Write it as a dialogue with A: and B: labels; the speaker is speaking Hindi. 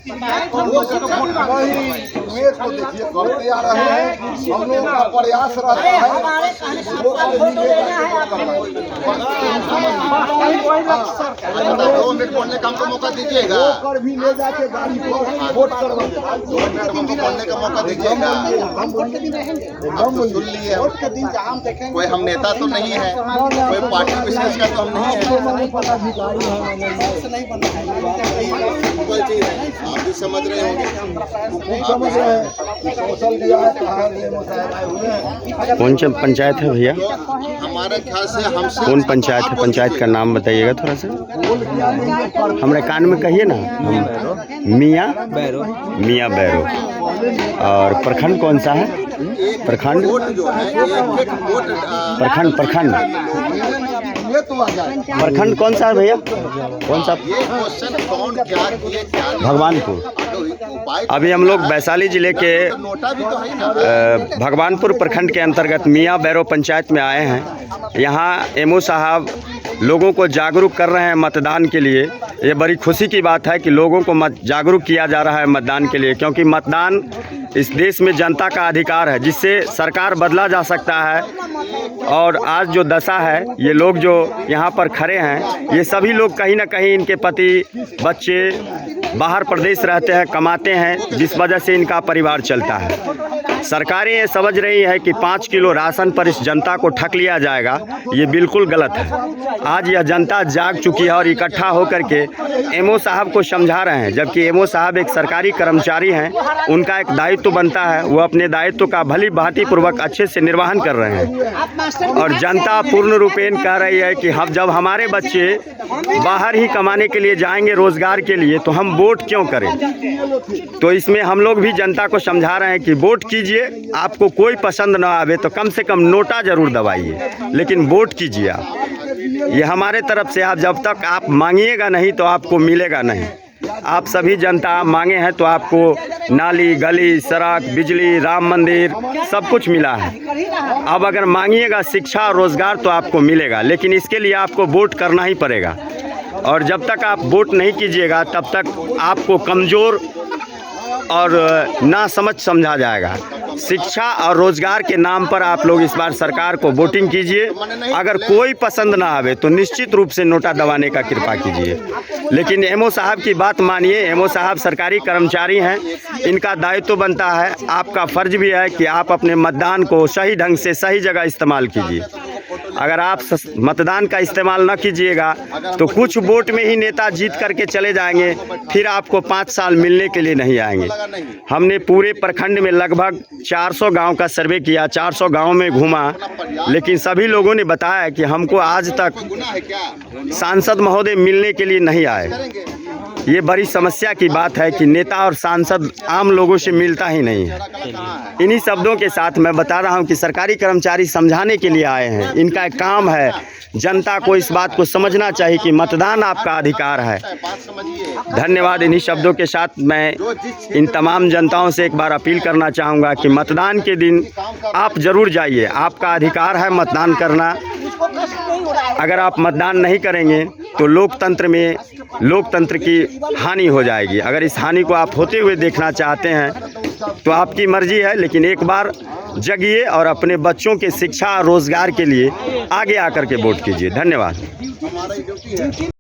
A: उमेश को देखिए करते आ रहे हैं। हम लोग का प्रयास रहता है बोलने का हमको मौका दीजिएगा, कर भी ले जाके गाड़ी पर वोट करवा बोलने का मौका दीजिएगा। हम सुन लिए, कोई हम नेता तो नहीं है, कोई पार्टी विशेष का तो हम नहीं है। आप भी समझ रहे होंगे,
B: कौन सा पंचायत है भैया?
A: हमारे ख्याल से हम
B: कौन पंचायत है? पंचायत का नाम बताइएगा थोड़ा सा, हमारे कान में कहिए ना। मियाँ बैरो। मियाँ बैरो। और प्रखंड कौन सा है? प्रखंड प्रखंड प्रखंड प्रखंड कौन सा है भैया? कौन सा? भगवानपुर। अभी हम लोग वैशाली जिले के भगवानपुर प्रखंड के अंतर्गत मियाँ बैरो पंचायत में आए हैं। यहाँ एमओ साहब लोगों को जागरूक कर रहे हैं मतदान के लिए। ये बड़ी खुशी की बात है कि लोगों को जागरूक किया जा रहा है मतदान के लिए, क्योंकि मतदान इस देश में जनता का अधिकार है जिससे सरकार बदला जा सकता है। और आज जो दशा है, ये लोग जो यहाँ पर खड़े हैं, ये सभी लोग कहीं ना कहीं इनके पति बच्चे बाहर प्रदेश रहते हैं, कमाते हैं, जिस वजह से इनका परिवार चलता है। सरकारें ये समझ रही है कि 5 किलो राशन पर इस जनता को ठग लिया जाएगा, ये बिल्कुल गलत है। आज यह जनता जाग चुकी है और इकट्ठा होकर के एमओ साहब को समझा रहे हैं, जबकि एमओ साहब एक सरकारी कर्मचारी हैं, उनका एक दायित्व बनता है, वो अपने दायित्व का भली भांति पूर्वक अच्छे से निर्वहन कर रहे हैं। और जनता पूर्ण रूपेण कह रही है कि हम जब हमारे बच्चे बाहर ही कमाने के लिए जाएंगे रोजगार के लिए, तो हम वोट क्यों करें। तो इसमें हम लोग भी जनता को समझा रहे हैं कि वोट कीजिए, आपको कोई पसंद ना आवे तो कम से कम नोटा जरूर दबाइए, लेकिन वोट कीजिए आप। ये हमारे तरफ से, आप जब तक आप मांगिएगा नहीं तो आपको मिलेगा नहीं। आप सभी जनता मांगे हैं तो आपको नाली, गली, सड़क, बिजली, राम मंदिर सब कुछ मिला है। अब अगर मांगिएगा शिक्षा और रोजगार तो आपको मिलेगा, लेकिन इसके लिए आपको वोट करना ही पड़ेगा। और जब तक आप वोट नहीं कीजिएगा तब तक आपको कमज़ोर और ना समझ समझा जाएगा। शिक्षा और रोजगार के नाम पर आप लोग इस बार सरकार को वोटिंग कीजिए। अगर कोई पसंद ना आवे तो निश्चित रूप से नोटा दबाने का कृपा कीजिए, लेकिन एमओ साहब की बात मानिए। एमओ साहब सरकारी कर्मचारी हैं, इनका दायित्व बनता है, आपका फर्ज भी है कि आप अपने मतदान को सही ढंग से सही जगह इस्तेमाल कीजिए। अगर आप मतदान का इस्तेमाल न कीजिएगा तो कुछ वोट में ही नेता जीत करके चले जाएंगे, फिर आपको 5 साल मिलने के लिए नहीं आएंगे। हमने पूरे प्रखंड में लगभग 400 गांव का सर्वे किया, 400 गांव में घूमा, लेकिन सभी लोगों ने बताया कि हमको आज तक सांसद महोदय मिलने के लिए नहीं आए। ये बड़ी समस्या की बात है कि नेता और सांसद आम लोगों से मिलता ही नहीं है। इन्हीं शब्दों के साथ मैं बता रहा हूं कि सरकारी कर्मचारी समझाने के लिए आए हैं, इनका एक काम है। जनता को इस बात को समझना चाहिए कि मतदान आपका अधिकार है। धन्यवाद। इन्हीं शब्दों के साथ मैं इन तमाम जनताओं से एक बार अपील करना चाहूँगा कि मतदान के दिन आप ज़रूर जाइए, आपका अधिकार है मतदान करना। अगर आप मतदान नहीं करेंगे तो लोकतंत्र की हानि हो जाएगी। अगर इस हानि को आप होते हुए देखना चाहते हैं तो आपकी मर्जी है, लेकिन एक बार जगिए और अपने बच्चों के शिक्षा और रोजगार के लिए आगे आकर के वोट कीजिए। धन्यवाद।